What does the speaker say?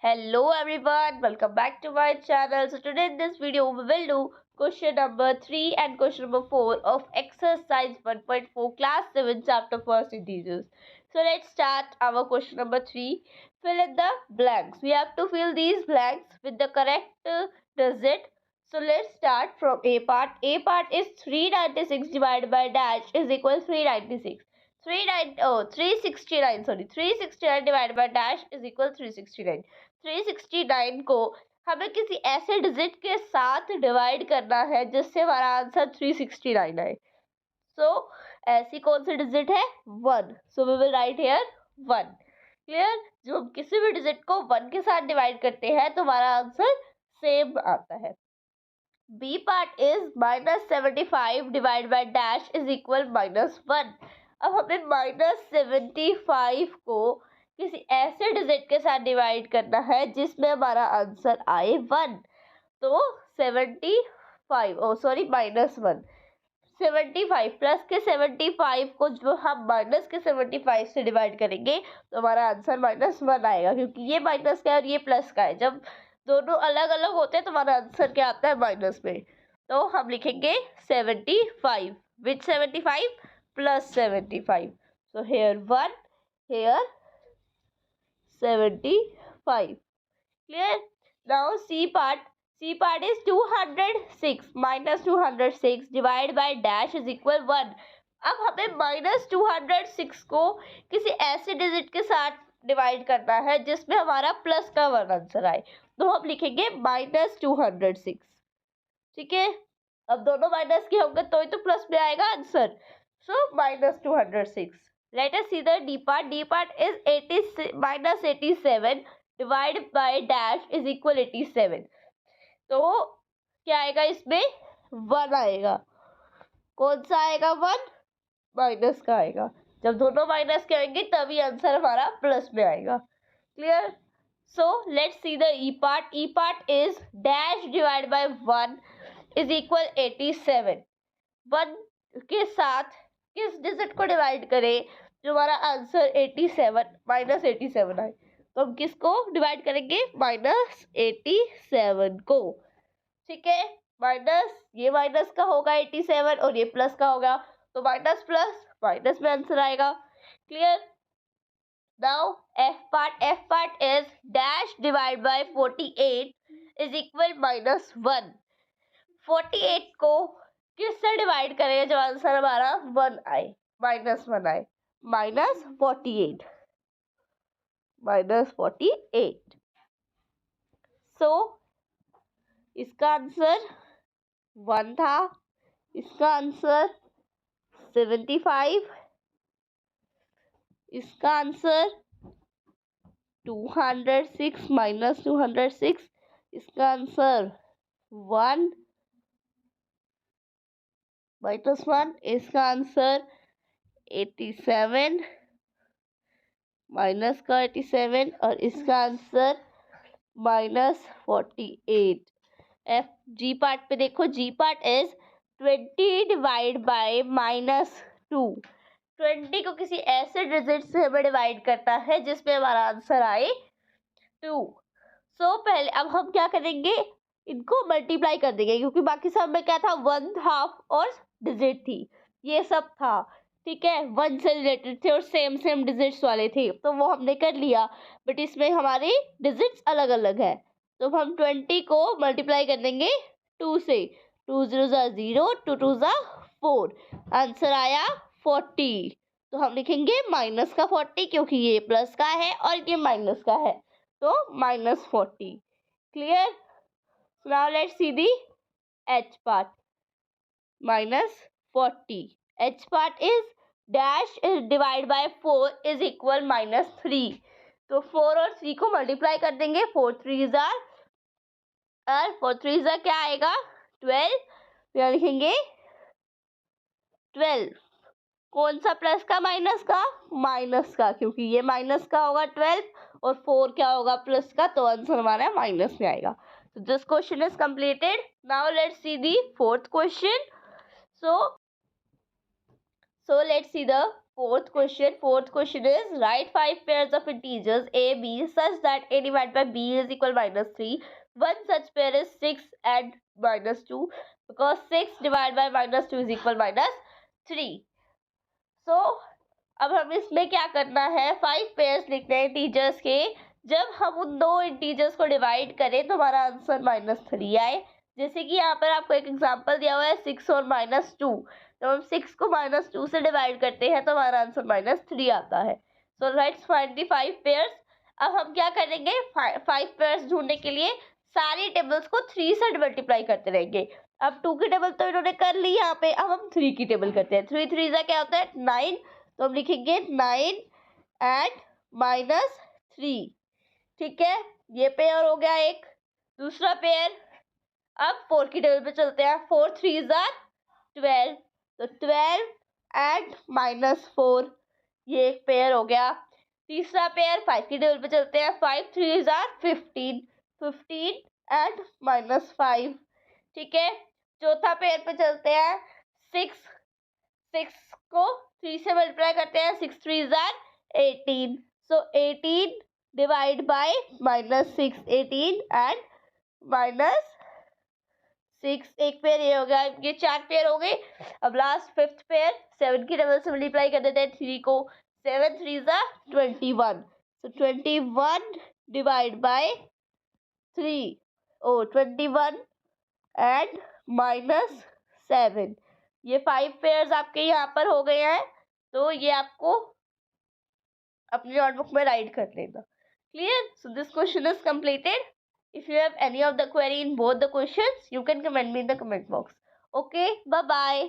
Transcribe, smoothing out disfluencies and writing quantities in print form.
Hello everyone, welcome back to my channel. So today in this video we will do question number 3 and question number 4 of exercise 1.4 class 7 chapter first integers. So let's start our question number 3. Fill in the blanks. We have to fill these blanks with the correct digit. So let's start from A part. A part is 396 divided by dash is equal to 396. 369 divided by dash is equal 369. 369 को हमें किसी ऐसे digit के साथ divide करना है जिससे हमारा आंसर 369 आए. सो ऐसी कौन सी डिजिट है? 1. So we will write here 1. Clear? जब हम किसी भी डिजिट को 1 के साथ डिवाइड करते हैं तो हमारा आंसर सेम आता है. B part is -75 divide by dash is equal -1. अब हमें -75 को किसी ऐसे डिजिट के साथ डिवाइड करना है जिसमें हमारा आंसर आए 1. तो 75 -1 75 प्लस के 75 को जो हम माइनस के 75 से डिवाइड करेंगे तो हमारा आंसर -1 आएगा, क्योंकि ये माइनस का है और ये प्लस का है. जब दोनों अलग अलग होते हैं तो हमारा आंसर क्या आता है? माइनस में. तो हम लिखेंगे 75 with 75 plus 75. So here 1, here 75. Clear? Now C part. C part is 206 minus 206 divided by dash is equal 1. अब हमें -206 को किसी ऐसे डिजिट के साथ डिवाइड करना है जिसमें हमारा प्लस का 1 आंसर आए. तो हम लिखेंगे -206. ठीक है? अब दोनों माइनस के होंगे तो ही तो प्लस में आएगा answer. So -206. Let us see the D part. D part is -87 divided by dash is equal 87. तो क्या आएगा इसमें? 1 आएगा. कौन सा आएगा? 1 माइनस का आएगा. जब दोनों माइनस के आएंगे तभी आंसर हमारा प्लस में आएगा. Clear? So let's see the E part. E part is dash divided by 1 is equal 87. 1 के साथ किस डिजिट को डिवाइड करें जो हमारा आंसर 87 -87 आए? तो हम किसको डिवाइड करेंगे? -87 को. ठीक है? ये माइनस का होगा 87 और ये प्लस का होगा, तो माइनस प्लस माइनस में आंसर आएगा. Clear? Now F part is dash divided by 48 is equal -1. 48 को किससे डिवाइड करेंगे जब आंसर हमारा 1 आए, -1 आए? -48. सो इसका आंसर 1 था, इसका आंसर 75, इसका आंसर 206 -206, इसका आंसर 1 -1, इसका आंसर 87 माइनस का 87 और इसका आंसर -48. G पार्ट पे देखो. G part is 20 divide by -2. 20 को किसी ऐसे डिजिट से हमें डिवाइड करता है जिसमें हमारा आंसर आए 2. सो पहले अब हम क्या करेंगे? इनको मल्टीप्लाई कर देंगे, क्योंकि बाकी सब में क्या था? 1/2 और डिजिट थी, ये सब था. ठीक है? 1 से रिलेटेड थे और सेम डिजिट्स वाले थे, तो वो हमने कर लिया. बट इसमें हमारे डिजिट्स अलग अलग है, तो हम 20 को मल्टीप्लाई कर देंगे 2 से. 2 0 0, 2 2 4. आंसर आया 40. तो हम लिखेंगे माइनस का 40, क्योंकि ये प्लस का है और ये माइनस का है, तो -40. Clear? Now let's see the H part. -40. H part is dash is divided by 4 is equal -3. तो 4 और 3 को मल्टीप्लाई कर देंगे. 4 3 क्या आएगा? 12. यहाँ लिखेंगे 12. कौन सा? प्लस का माइनस का? माइनस का, क्योंकि ये माइनस का होगा 12 और 4 क्या होगा? प्लस का, तो आंसर हमारा माइनस में आएगा. So this question is completed. Now let's see the fourth question. So let's see the Fourth question is write 5 pairs of integers a, b such that a divided by b is equal -3. One such pair is 6 and -2 because 6 divided by -2 is equal -3. So अब हम इसमें क्या करना है, 5 pairs लिखने हैं integers के। जब हम उन दो इंटीजर्स को डिवाइड करें तो हमारा आंसर -3 आए। जैसे कि यहाँ पर आपको एक एग्जांपल दिया हुआ है 6 और -2। जब हम 6 को -2 से डिवाइड करते हैं तो हमारा आंसर -3 आता है। So let's find the 5 pairs. अब हम क्या करेंगे, 5 पेयर्स ढूंढने के लिए सारी टेबल्स को 3 से मल्टीप्लाई करते रहेंगे। अब 2 की टेबल तो इन्होंने कर ली यहाँ पे, अब हम 3 की टेबल करते हैं। 3 3 क्या होता है 9, तो हम लिखेंगे 9 एंड -3। ठीक है, ये पेयर हो गया एक। दूसरा पेयर, अब 4 की टेबल पे चलते हैं। 4 3 12, तो 12 एंड -4, ये एक पेयर हो गया। तीसरा पेयर 5 की टेबल पे चलते हैं। 5 3 15, 15 एंड -5। ठीक है, चौथा पेयर पे चलते हैं। 6 को 3 से मल्टीप्लाई करते हैं। 6 3 18, सो 18 डिवाइड बाय -6, 18 एंड -6। एक पेयर ये हो गया, ये 4 पेयर हो गए। अब लास्ट 5th पेयर 7 की टेबल से मल्टीप्लाई कर देते हैं 3 को। 7 3 21, सो 21 डिवाइड बाय 3, 21 एंड -7। ये 5 पेयर्स आपके यहाँ पर हो गए हैं, तो ये आपको अपनी नोटबुक में राइट कर लेना। Clear? So this question is completed. If you have any of the query in both the questions, you can comment me in the comment box. Okay, bye bye.